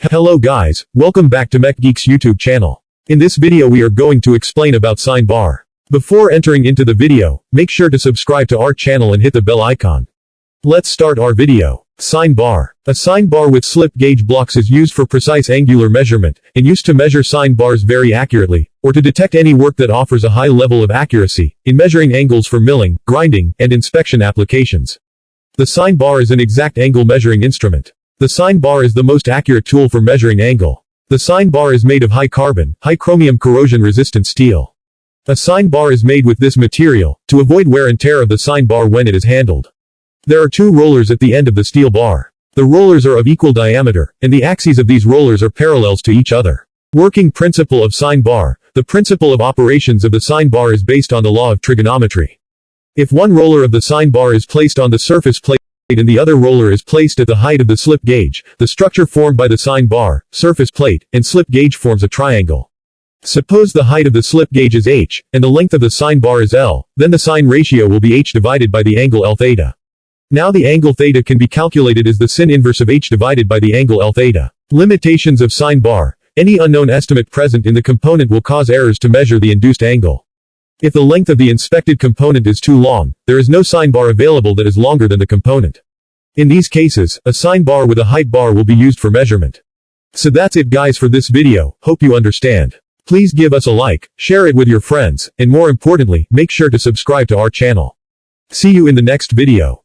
Hello guys, welcome back to Mech Geeks YouTube channel. In this video we are going to explain about Sine Bar. Before entering into the video, make sure to subscribe to our channel and hit the bell icon. Let's start our video. Sine Bar. A sine bar with slip gauge blocks is used for precise angular measurement, and used to measure sine bars very accurately, or to detect any work that offers a high level of accuracy, in measuring angles for milling, grinding, and inspection applications. The sine bar is an exact angle measuring instrument. The sine bar is the most accurate tool for measuring angle. The sine bar is made of high carbon, high chromium corrosion-resistant steel. A sine bar is made with this material, to avoid wear and tear of the sine bar when it is handled. There are two rollers at the end of the steel bar. The rollers are of equal diameter, and the axes of these rollers are parallels to each other. Working principle of sine bar. The principle of operations of the sine bar is based on the law of trigonometry. If one roller of the sine bar is placed on the surface plate and the other roller is placed at the height of the slip gauge, the structure formed by the sine bar, surface plate, and slip gauge forms a triangle. Suppose the height of the slip gauge is h, and the length of the sine bar is L, then the sine ratio will be h divided by the angle L theta. Now the angle theta can be calculated as the sin inverse of h divided by the angle L theta. Limitations of sine bar. Any unknown estimate present in the component will cause errors to measure the induced angle. If the length of the inspected component is too long, there is no sine bar available that is longer than the component. In these cases, a sine bar with a height bar will be used for measurement. So that's it guys for this video, hope you understand. Please give us a like, share it with your friends, and more importantly, make sure to subscribe to our channel. See you in the next video.